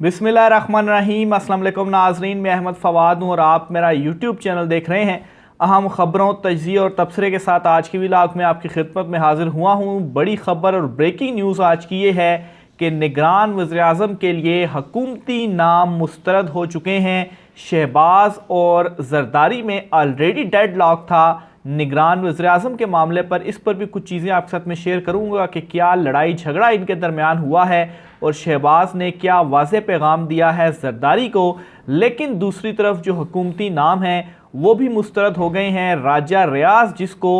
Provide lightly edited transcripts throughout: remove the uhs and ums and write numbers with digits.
बिस्मिल्लाहिर्रहमानिर्रहीम। अस्सलाम वालेकुम नाज़रीन, मैं अहमद फ़वाद हूँ और आप मेरा यूट्यूब चैनल देख रहे हैं। अहम ख़बरों, तज्ज़िये और तबसरे के साथ आज की व्लॉग में आपकी खिदमत में हाजिर हुआ हूँ। बड़ी ख़बर और ब्रेकिंग न्यूज़ आज की ये है कि निगरान वज़ीर-ए-आज़म के लिए हुकूमती नाम मुस्तरद हो चुके हैं। शहबाज और ज़रदारी में ऑलरेडी डेडलॉक था निगरान वज़ीर-ए-आज़म के मामले पर। इस पर भी कुछ चीज़ें आपके साथ में शेयर करूँगा कि क्या लड़ाई झगड़ा इनके दरमियान हुआ है और शहबाज ने क्या वाज़े पैगाम दिया है ज़रदारी को। लेकिन दूसरी तरफ जो हुकूमती नाम हैं वो भी मुस्तरद हो गए हैं। राजा रियाज, जिसको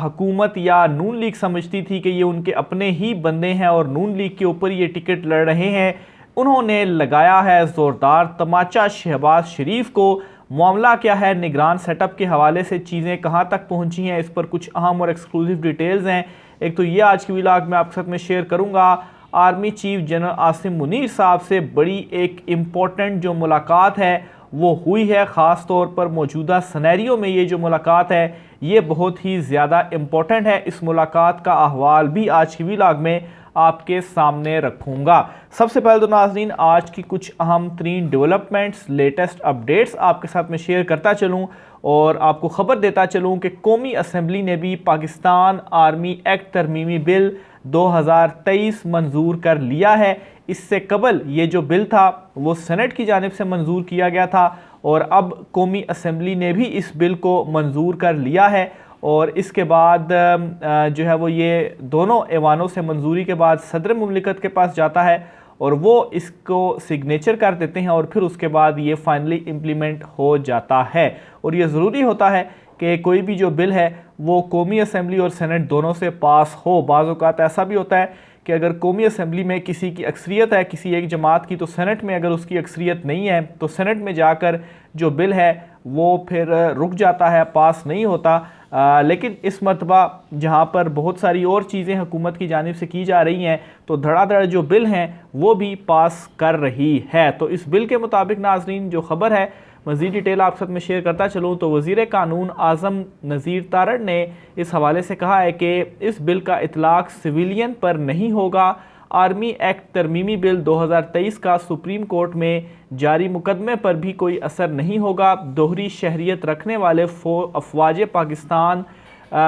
हुकूमत या नून लीग समझती थी कि ये उनके अपने ही बंदे हैं और नून लीग के ऊपर ये टिकट लड़ रहे हैं, उन्होंने लगाया है ज़ोरदार तमाचा शहबाज शरीफ को। मामला क्या है, निगरान सेटअप के हवाले से चीज़ें कहाँ तक पहुँची हैं, इस पर कुछ अहम और एक्सक्लूसिव डिटेल्स हैं। एक तो ये आज की व्लॉग में आपके साथ में शेयर करूँगा। Army chief general Asim Munir साहब से बड़ी एक इम्पॉर्टेंट जो मुलाकात है वो हुई है। ख़ास तौर पर मौजूदा सिनेरियो में ये जो मुलाकात है ये बहुत ही ज़्यादा इम्पॉर्टेंट है। इस मुलाकात का अहवाल भी आज की व्लॉग में आपके सामने रखूँगा। सबसे पहले तो नाज़रीन, आज की कुछ अहम तरीन डेवलपमेंट्स, लेटेस्ट अपडेट्स आपके साथ में शेयर करता चलूँ और आपको ख़बर देता चलूँ कि कौमी असम्बली ने भी पाकिस्तान आर्मी एक्ट तरमीमी बिल 2023 मंजूर कर लिया है। इससे कबल ये जो बिल था वो सेनेट की जानिब से मंजूर किया गया था और अब कौमी असम्बली ने भी इस बिल को मंजूर कर लिया है। और इसके बाद जो है वो ये दोनों ऐवानों से मंजूरी के बाद सदर मुमलिकत के पास जाता है और वो इसको सिग्नेचर कर देते हैं और फिर उसके बाद ये फाइनली इम्प्लीमेंट हो जाता है। और ये ज़रूरी होता है कि कोई भी जो बिल है वो कौमी असम्बली और सेनेट दोनों से पास हो। बाज़ औक़ात ऐसा भी होता है कि अगर कौमी असम्बली में किसी की अक्सरियत है किसी एक जमात की, तो सेनेट में अगर उसकी अक्सरियत नहीं है तो सेनेट में जाकर जो बिल है वो फिर रुक जाता है, पास नहीं होता। लेकिन इस मरतबा जहाँ पर बहुत सारी और चीज़ें हुकूमत की जानिब से की जा रही हैं तो धड़ाधड़ जो बिल हैं वो भी पास कर रही है। तो इस बिल के मुताबिक नाज़रीन जो ख़बर है मज़ीद डिटेल आप साथ में शेयर करता चलूँ तो वज़ीर कानून आज़म नज़ीर तारड़ ने इस हवाले से कहा है कि इस बिल का इतलाक़ सिविलियन पर नहीं होगा। आर्मी एक्ट तरमीमी बिल 2023 का सुप्रीम कोर्ट में जारी मुकदमे पर भी कोई असर नहीं होगा। दोहरी शहरियत रखने वाले अफवाज पाकिस्तान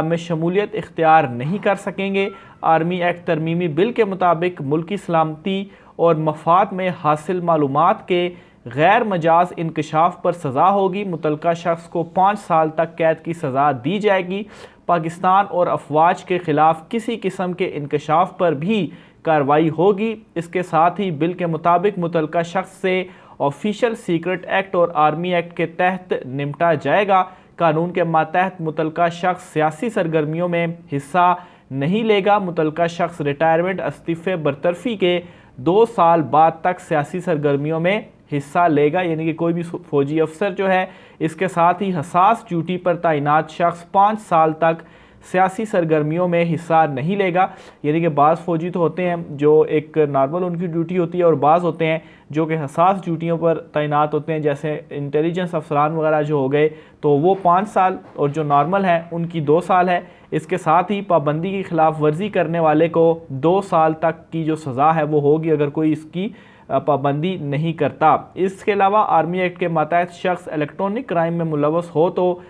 में शमूलियत इख्तियार नहीं कर सकेंगे। आर्मी एक्ट तरमीमी बिल के मुताबिक मुल्की सलामती और मफाद में हासिल मालूमात के गैर मजाज इंकशाफ पर सज़ा होगी। मुतलका शख्स को 5 साल तक कैद की सज़ा दी जाएगी। पाकिस्तान और अफवाज के ख़िलाफ़ किसी किस्म के इंकशाफ पर भी कार्रवाई होगी। इसके साथ ही बिल के मुताबिक मुतलका शख्स से ऑफिशियल सीक्रेट एक्ट और आर्मी एक्ट के तहत निपटा जाएगा। कानून के मातहत मुतलका शख्स सियासी सरगर्मियों में हिस्सा नहीं लेगा। मुतलका शख्स रिटायरमेंट, इस्तीफ़े, बरतरफ़ी के 2 साल बाद तक सियासी सरगर्मियों में हिस्सा लेगा, यानी कि कोई भी फ़ौजी अफसर जो है। इसके साथ ही हसास ड्यूटी पर तैनात शख्स 5 साल तक सियासी सरगर्मियों में हिस्सा नहीं लेगा। यानी कि बाज़ फ़ौजी तो होते हैं जो एक नॉर्मल उनकी ड्यूटी होती है और बाज़ होते हैं जो कि हसास ड्यूटियों पर तैनात होते हैं, जैसे इंटेलिजेंस अफसरान वगैरह जो हो गए तो वो 5 साल और जो नॉर्मल हैं उनकी 2 साल है। इसके साथ ही पाबंदी की खिलाफ वर्जी करने वाले को 2 साल तक की जो सज़ा है वो होगी अगर कोई इसकी पाबंदी नहीं करता। इसके अलावा आर्मी एक्ट के मातहत शख्स इलेक्ट्रॉनिक क्राइम में मुलव्वस हो तो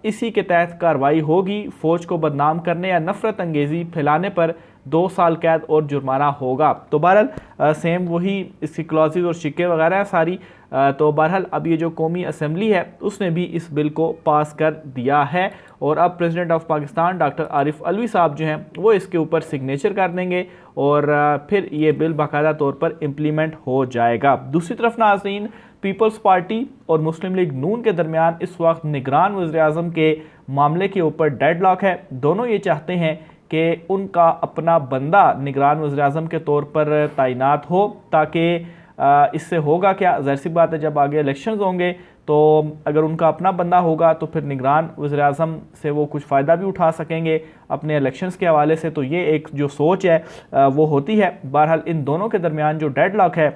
इसी के तहत कार्रवाई होगी। फ़ौज को बदनाम करने या नफ़रत अंगेज़ी फैलाने पर 2 साल कैद और जुर्माना होगा। तो बहरहाल सेम वही इसकी क्लॉजेज और शिक्के वगैरह हैं सारी। तो बहरहाल अब ये जो कौमी असम्बली है उसने भी इस बिल को पास कर दिया है और अब president of Pakistan doctor Arif Alvi साहब जो हैं वो इसके ऊपर सिग्नेचर कर देंगे और फिर ये बिल बाकायदा तौर पर इम्प्लीमेंट हो जाएगा। दूसरी तरफ नाज़रीन, पीपल्स पार्टी और मुस्लिम लीग नून के दरमियान इस वक्त निगरान वज़ीर-ए-आज़म के मामले के ऊपर डेडलॉक है। दोनों ये चाहते हैं कि उनका अपना बंदा निगरान वज़ीर-ए-आज़म के तौर पर तैनात हो, ताकि इससे होगा क्या, ज़ाहिर सी बात है जब आगे इलेक्शंस होंगे तो अगर उनका अपना बंदा होगा तो फिर निगरान वज़ीर-ए-आज़म से वो कुछ फ़ायदा भी उठा सकेंगे अपने इलेक्शंस के हवाले से। तो ये एक जो सोच है वो होती है। बहरहाल इन दोनों के दरमियान जो डेडलॉक है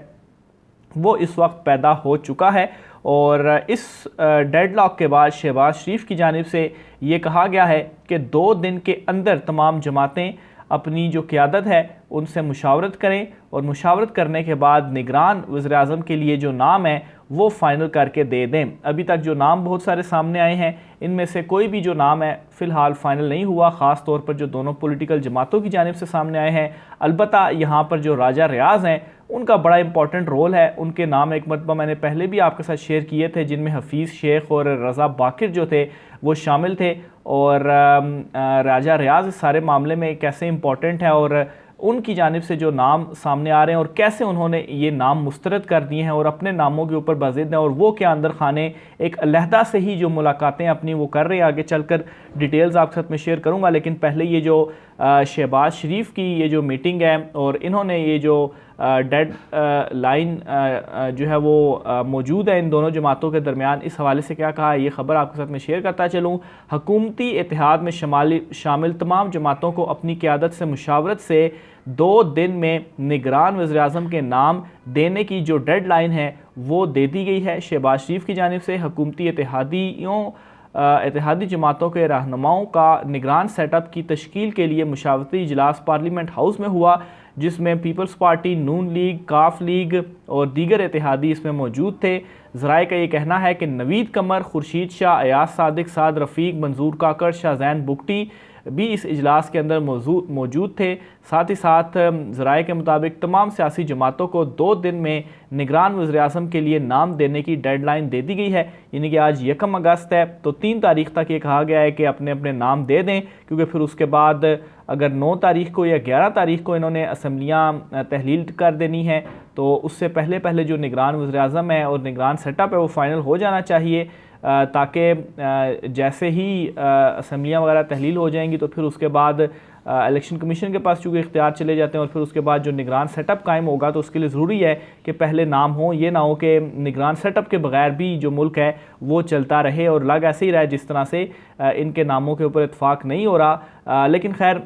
वो इस वक्त पैदा हो चुका है और इस डेडलॉक के बाद शहबाज शरीफ की जानिब से ये कहा गया है कि 2 दिन के अंदर तमाम जमातें अपनी जो क़यादत है उनसे मुशावरत करें और मुशावरत करने के बाद निगरान वज़ीर-ए-आज़म के लिए जो नाम है वो फ़ाइनल करके दे दें। अभी तक जो नाम बहुत सारे सामने आए हैं, इनमें से कोई भी जो नाम है फ़िलहाल फ़ाइनल नहीं हुआ, ख़ास तौर पर जो दोनों पॉलिटिकल जमातों की जानिब से सामने आए हैं। अलबत्ता यहाँ पर जो राजा रियाज़ हैं उनका बड़ा इंपॉर्टेंट रोल है। उनके नाम एक मरतबा मैंने पहले भी आपके साथ शेयर किए थे, जिनमें हफीज़ शेख और रज़ा बाकिर जो थे वो शामिल थे। और राजा रियाज़ इस सारे मामले में कैसे इंपॉर्टेंट है और उनकी जानिब से जो नाम सामने आ रहे हैं और कैसे उन्होंने ये नाम मुस्तरद कर दिए हैं और अपने नामों के ऊपर बाज़िद हैं, और वो क्या अंदर खाने एक अलहदा से ही जो मुलाकातें अपनी वो कर रहे हैं। आगे चलकर डिटेल्स आपके साथ में शेयर करूंगा, लेकिन पहले ये जो शहबाज शरीफ की ये जो मीटिंग है और इन्होंने ये जो डेड लाइन जो है वो मौजूद है इन दोनों जमातों के दरमियान, इस हवाले से क्या कहा है ये ख़बर आपके साथ में शेयर करता चलूँ। हुकूमती इत्तेहाद में शामिल तमाम जमातों को अपनी क़यादत से मुशावरत से 2 दिन में निगरान वज़ीर-ए-आज़म के नाम देने की जो डेड लाइन है वो दे दी गई है। शहबाज शरीफ की जानिब से हुकूमती इत्तेहादी जमातों के रहनुमाओं का निगरान सेटअप की तश्कील के लिए मुशावरती इजलास पार्लियामेंट हाउस में हुआ, जिसमें पीपल्स पार्टी, नून लीग, काफ लीग और दीगर इत्तेहादी इसमें मौजूद थे। ज़राए का ये कहना है कि नवीद कमर, खुर्शीद शाह, अयाज सादिक, साद रफ़ीक, मंजूर काकड़, शाहजैन बुगटी भी इस इजलास के अंदर मौजूद थे। साथ ही साथ ज़राए के मुताबिक तमाम सियासी जमातों को 2 दिन में निगरान वज़ीर-ए-आज़म के लिए नाम देने की डेडलाइन दे दी गई है, यानी कि आज 1 अगस्त है, तो 3 तारीख तक ये कहा गया है कि अपने अपने नाम दे दें, क्योंकि फिर उसके बाद अगर 9 तारीख को या 11 तारीख को इन्होंने असम्बलियाँ तहलील कर देनी है, तो उससे पहले पहले जो निगरान वज़ीर-ए-आज़म है और निगरान सेटअप है वो फ़ाइनल हो जाना चाहिए, ताकि जैसे ही असम्बलियाँ वगैरह तहलील हो जाएंगी तो फिर उसके बाद इलेक्शन कमीशन के पास चूँकि इख्तियार चले जाते हैं और फिर उसके बाद जो निगरान सेटअप कायम होगा, तो उसके लिए ज़रूरी है कि पहले नाम हो। ये ना हो कि निगरान सेटअप के बगैर भी जो मुल्क है वो चलता रहे और लग ऐसे ही रहे जिस तरह से इनके नामों के ऊपर इत्फाक नहीं हो रहा। लेकिन खैर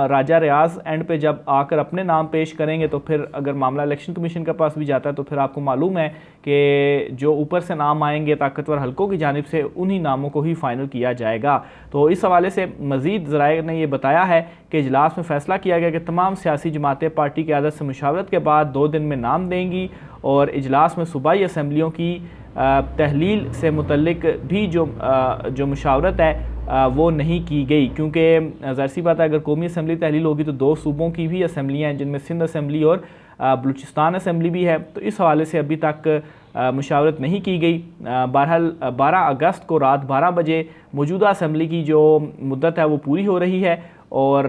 राजा रियाज़ एंड पे जब आकर अपने नाम पेश करेंगे तो फिर अगर मामला इलेक्शन कमीशन के पास भी जाता है तो फिर आपको मालूम है कि जो ऊपर से नाम आएंगे ताकतवर हलकों की जानिब से, उन्हीं नामों को ही फ़ाइनल किया जाएगा। तो इस हवाले से मज़ीद ज़राए ने यह बताया है कि इजलास में फ़ैसला किया गया कि तमाम सियासी जमातें पार्टी की क़यादत से मुशावरत के बाद 2 दिन में नाम देंगी और इजलास में सूबाई असम्बलियों की तहलील से मुतल्लिक भी जो मुशावरत है वो नहीं की गई, क्योंकि ज़ाहिर सी बात है अगर कौमी असम्बली तहलील होगी तो 2 सूबों की भी असम्बलियाँ हैं, जिनमें सिंध असम्बली और बलूचिस्तान असम्बली भी है। तो इस हवाले से अभी तक मुशावरत नहीं की गई। बहरहाल 12 अगस्त को रात 12 बजे मौजूदा असम्बली की जो मुद्दत है वो पूरी हो रही है और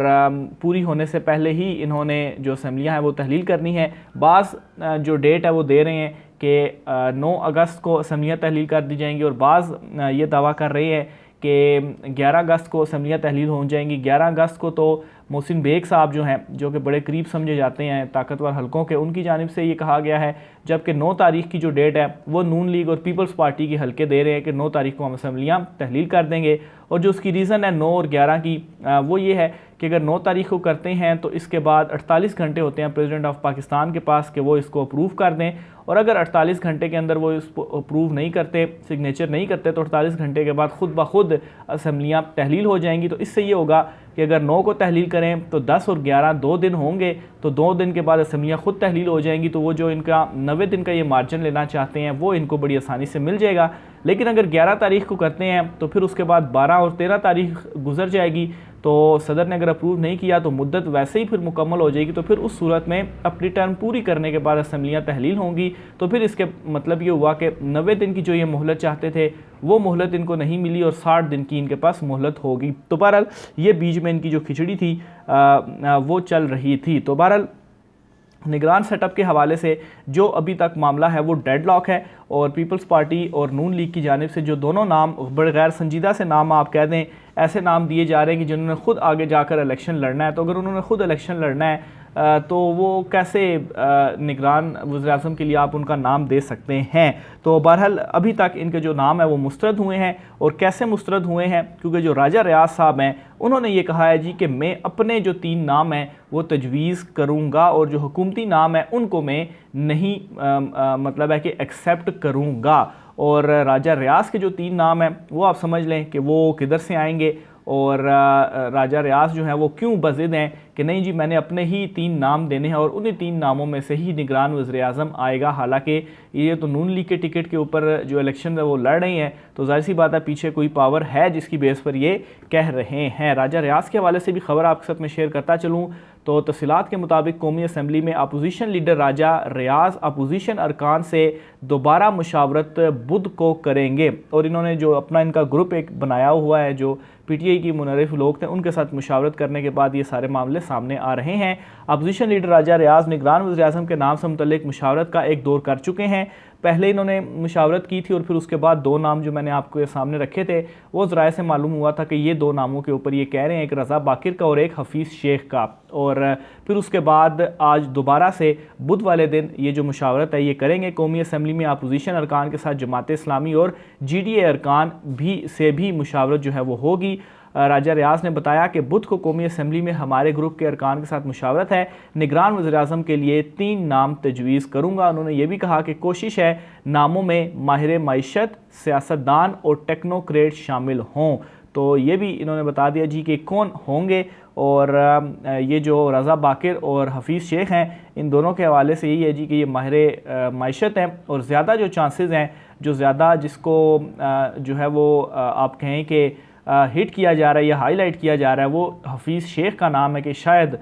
पूरी होने से पहले ही इन्होंने जो असम्बलियाँ हैं वो तहलील करनी है। बाज़ जो डेट है वो दे रहे हैं कि 9 अगस्त को असम्बलियाँ तहलील कर दी जाएंगी और बाज़ ये दावा कर रहे हैं कि 11 अगस्त को असम्बलियाँ तहलील हो जाएंगी। 11 अगस्त को तो मोहसिन बेग साहब जो हैं, जो कि बड़े करीब समझे जाते हैं ताकतवर हलकों के, उनकी जानिब से ये कहा गया है, जबकि 9 तारीख की जो डेट है वो नून लीग और पीपल्स पार्टी के हलके दे रहे हैं कि 9 तारीख को हम असम्बलियाँ तहलील कर देंगे। और जो उसकी रीज़न है 9 और 11 की, वो ये है कि अगर 9 तारीख को करते हैं तो इसके बाद 48 घंटे होते हैं प्रेसिडेंट ऑफ पाकिस्तान के पास कि वो इसको अप्रूव कर दें, और अगर 48 घंटे के अंदर वो इसको अप्रूव नहीं करते, सिग्नेचर नहीं करते, तो 48 घंटे के बाद खुद ब खुद असम्बलियाँ तहलील हो जाएंगी। तो इससे ये होगा कि अगर 9 को तहलील करें तो 10 और 11 2 दिन होंगे, तो 2 दिन के बाद असम्बलियाँ खुद तहलील हो जाएंगी। तो वो जो इनका 90 दिन का ये मार्जिन लेना चाहते हैं वो इनको बड़ी आसानी से मिल जाएगा। लेकिन अगर 11 तारीख को करते हैं तो फिर उसके बाद 12 और 13 तारीख गुजर जाएगी, तो सदर ने अगर अप्रूव नहीं किया तो मुद्दत वैसे ही फिर मुकम्मल हो जाएगी। तो फिर उस सूरत में अपनी टर्म पूरी करने के बाद असम्बलियाँ तहलील होंगी। तो फिर इसके मतलब ये हुआ कि 90 दिन की जो ये मोहलत चाहते थे वो मोहलत इनको नहीं मिली और 60 दिन की इनके पास मोहलत होगी। तो बहरहाल ये बीच में इनकी जो खिचड़ी थी वो चल रही थी। तो बहरहाल निगरान सेटअप के हवाले से जो अभी तक मामला है वो डेडलॉक है, और पीपल्स पार्टी और नून लीग की जानिब से जो दोनों नाम बड़े गैर संजीदा से नाम आप कह दें, ऐसे नाम दिए जा रहे हैं कि जिन्होंने खुद आगे जाकर इलेक्शन लड़ना है। तो अगर उन्होंने खुद इलेक्शन लड़ना है तो वो कैसे निगरान वज़ीर-ए-आज़म के लिए आप उनका नाम दे सकते हैं। तो बहरहाल अभी तक इनके जो नाम है वो मुस्तरद हुए हैं, और कैसे मुस्तरद हुए हैं, क्योंकि जो राजा रियाज़ साहब हैं उन्होंने ये कहा है जी कि मैं अपने जो 3 नाम हैं वो तजवीज़ करूँगा और जो हुकूमती नाम है उनको मैं नहीं मतलब है कि एक्सेप्ट करूँगा। और राजा रियाज़ के जो 3 नाम हैं वो आप समझ लें कि वो किधर से आएंगे, और राजा रियाज जो है वो क्यों बज़िद हैं कि नहीं जी मैंने अपने ही 3 नाम देने हैं और उन्हीं 3 नामों में से ही निगरान वज़ीर-ए-आज़म आएगा। हालांकि ये तो नून लीग के टिकट के ऊपर जो इलेक्शन है वो लड़ रही हैं, तो जाहिर सी बात है पीछे कोई पावर है जिसकी बेस पर ये कह रहे हैं। राजा रियाज के हवाले से भी खबर आपके साथ में शेयर करता चलूँ तो तफसीलात के मुताबिक कौमी असम्बली में अपोजिशन लीडर राजा रियाज अपोजिशन अरकान से दोबारा मुशावरत बुध को करेंगे और इन्होंने जो अपना इनका ग्रुप एक बनाया हुआ है, जो पीटीआई की मुनरिफ लोग थे उनके साथ मुशावरत करने के बाद ये सारे मामले सामने आ रहे हैं। अपोजिशन लीडर राजा रियाज निगरान वज़ीर-ए-आज़म के नाम से मुतल्लिक मुशावरत का एक दौर कर चुके हैं। पहले इन्होंने मुशावरत की थी और फिर उसके बाद 2 नाम जो मैंने आपके सामने रखे थे वो ज़राए से मालूम हुआ था कि ये 2 नामों के ऊपर ये कह रहे हैं, एक रज़ा बाकिर का और एक हफीज़ शेख का। और फिर उसके बाद आज दोबारा से बुध वाले दिन ये जो मुशावरत है ये करेंगे। कौमी असम्बली में अपोजिशन अरकान के साथ जमात इस्लामी और GDA अरकान भी मुशावरत जो है वो होगी। राजा रियाज ने बताया कि बुध को कौमी असम्बली में हमारे ग्रुप के अरकान के साथ मुशावरत है। निगरान वज़ीर-ए-आज़म के लिए 3 नाम तजवीज़ करूँगा। उन्होंने ये भी कहा कि कोशिश है नामों में माहिर मईशत, सियासतदान और टेक्नोक्रेट शामिल हों। तो ये भी इन्होंने बता दिया जी कि कौन होंगे। और ये जो रज़ा बाकिर और हफीज़ शेख हैं इन दोनों के हवाले से यही है जी कि ये माहिर मईशत हैं और ज़्यादा जो चांसेस हैं, जो ज़्यादा जिसको जो है वो आप कहें कि हिट किया जा रहा है या हाईलाइट किया जा रहा है, वो हफीज़ शेख का नाम है कि शायद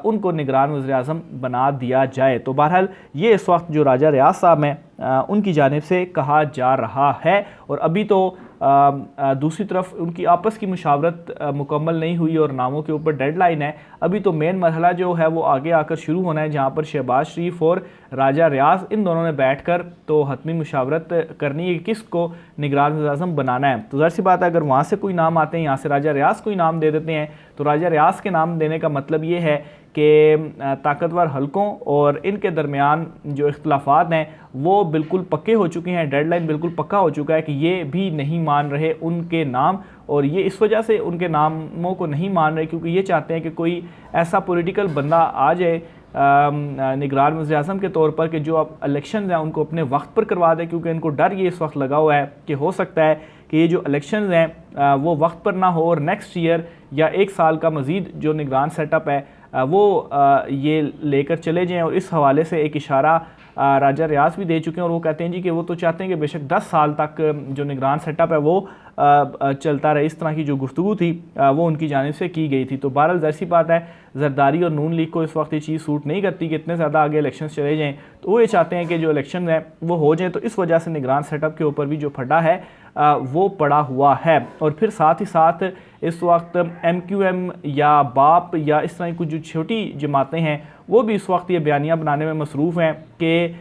उनको निगरान वज़ीर-ए-आज़म बना दिया जाए। तो बहरहाल ये इस वक्त जो राजा रियाज साहब हैं उनकी जानिब से कहा जा रहा है। और अभी तो दूसरी तरफ उनकी आपस की मुशावरत मुकम्मल नहीं हुई और नामों के ऊपर डेडलाइन है। अभी तो मेन मरहला जो है वो आगे आकर शुरू होना है, जहाँ पर शहबाज शरीफ और राजा रियाज इन दोनों ने बैठकर तो हतमी मुशावरत करनी है कि किस को निगरान वज़ीर-ए-आज़म बनाना है। तो ज़ाहिर सी बात है अगर वहाँ से कोई नाम आते हैं, यहाँ से राजा रियाज कोई नाम दे देते हैं, तो राजा रियाज के नाम देने का मतलब ये है कि ताकतवर हलकों और इनके दरमियान जो इख्तलाफात हैं वो बिल्कुल पक्के हो चुके हैं। डेडलाइन बिल्कुल पक्का हो चुका है कि ये भी नहीं मान रहे उनके नाम, और ये इस वजह से उनके नामों को नहीं मान रहे क्योंकि ये चाहते हैं कि कोई ऐसा पॉलिटिकल बंदा आ जाए निगरान वज़ीर-ए-आज़म के तौर पर कि जो अब इलेक्शन हैं उनको अपने वक्त पर करवा दे। क्योंकि इनको डर ये इस वक्त लगा हुआ है कि हो सकता है कि ये जो इलेक्शन हैं वो वक्त पर ना हो और नेक्स्ट ईयर या 1 साल का मज़ीद जो निगरान सेटअप है वो ये लेकर चले जाएँ। और इस हवाले से एक इशारा राजा रियाज भी दे चुके हैं और वो कहते हैं जी कि वो तो चाहते हैं कि बेशक 10 साल तक जो निगरान सेटअप है वो चलता रहे। इस तरह की जो गुफ्तगू थी वो उनकी जानिब से की गई थी। तो बहरहाल ज़ाहिर सी बात है जरदारी और नून लीग को इस वक्त ये चीज़ सूट नहीं करती कि इतने ज़्यादा आगे इलेक्शन चले जाएँ, तो वो ये चाहते हैं कि जो इलेक्शन है वो हो जाए। तो इस वजह से निगरान सेटअप के ऊपर भी जो फटा है वो पड़ा हुआ है। और फिर साथ ही साथ इस वक्त MQM या बाप या इस तरह की कुछ जो छोटी जमातें हैं वो भी इस वक्त ये बयानियाँ बनाने में मसरूफ़ हैं कि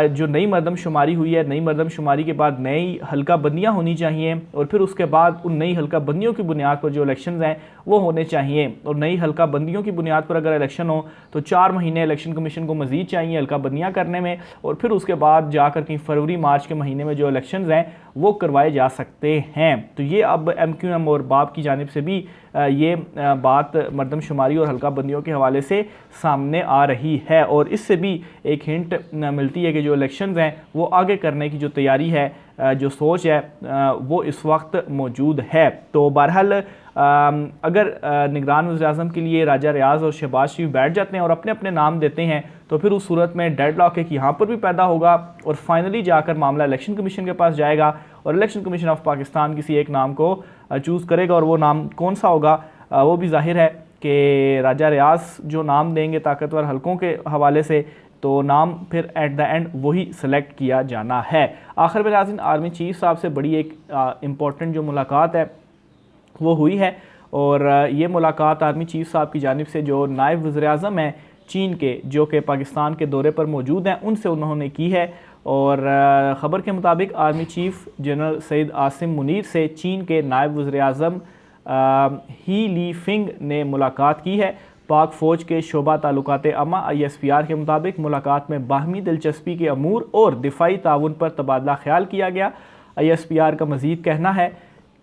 जो नई मरदमशुमारी हुई है, नई मरदमशुमारी के बाद नई हल्का बंदियाँ होनी चाहिए और फिर उसके बाद उन नई हल्का बंदियों की बुनियाद पर जो इलेक्शन हैं वो होने चाहिए। और नई हल्का बंदियों की बुनियाद पर अगर इलेक्शन हो तो 4 महीने इलेक्शन कमीशन को मज़ीद चाहिए हल्का बंदियाँ करने में, और फिर उसके बाद जाकर कहीं फरवरी मार्च के महीने में जो इलेक्शन हैं वो करवाए जा सकते हैं। तो ये अब MQM और बाप की जानिब से भी ये बात मरदमशुमारी और हल्का बंदियों के हवाले से सामने आ रही है। और इससे भी एक हिंट मिलती है कि जो इलेक्शंस हैं वो आगे करने की जो तैयारी है, जो सोच है वो इस वक्त मौजूद है। तो बहरहाल अगर निगरान वज़ीर-ए-आज़म के लिए राजा रियाज और शहबाज शरीफ बैठ जाते हैं और अपने अपने नाम देते हैं तो फिर उस सूरत में डेडलॉक एक यहाँ पर भी पैदा होगा और फाइनली जाकर मामला इलेक्शन कमीशन के पास जाएगा और इलेक्शन कमीशन ऑफ पाकिस्तान किसी एक नाम को चूज़ करेगा। और वो नाम कौन सा होगा वो भी जाहिर है कि राजा रियाज जो नाम देंगे ताकतवर हलकों के हवाले से, तो नाम फिर एट द एंड वही सेलेक्ट किया जाना है। आखिर में नाज़रीन, आर्मी चीफ साहब से बड़ी एक इम्पॉर्टेंट जो मुलाकात है वो हुई है और ये मुलाकात आर्मी चीफ साहब की जानिब से जो नायब वज़ीर-ए-आज़म हैं चीन के, जो कि पाकिस्तान के दौरे पर मौजूद हैं, उनसे उन्होंने की है। और ख़बर के मुताबिक army chief general Syed Asim Munir से चीन के नायब वज़ीर-ए-आज़म ही लीफिंग ने मुलाकात की है। पाक फ़ौज के शोबा ताल्लुकात आमा ISPR के मुताबिक मुलाकात में बाहमी दिलचस्पी के अमूर और दिफाई ताउन पर तबादला ख्याल किया गया। ISPR का मज़ीद कहना है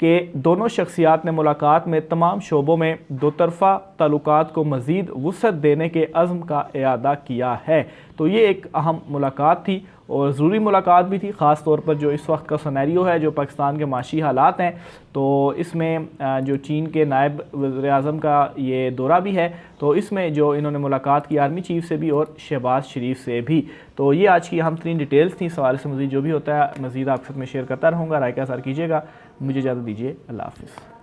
कि दोनों शख्सियात ने मुलाकात में तमाम शोबों में दो तरफ़ा ताल्लुकात को मज़ीद वुसअत देने के अज़्म का इरादा किया है। तो ये एक अहम मुलाकात थी और ज़रूरी मुलाकात भी थी, ख़ास तौर पर जो इस वक्त का सिनेरियो है, जो पाकिस्तान के माशी हालात हैं, तो इसमें जो चीन के नायब वज़ीर-ए-आज़म का ये दौरा भी है, तो इसमें जो इन्होंने मुलाकात की आर्मी चीफ से भी और शहबाज शरीफ से भी। तो ये आज की अहम तरीन डिटेल्स थी। सवाल से मज़ीद जो भी होता है मज़ीद आपके साथ में शेयर करता रहूँगा। राय का असर कीजिएगा। मुझे इजाज़त दीजिए। अल्लाह हाफ़िज़।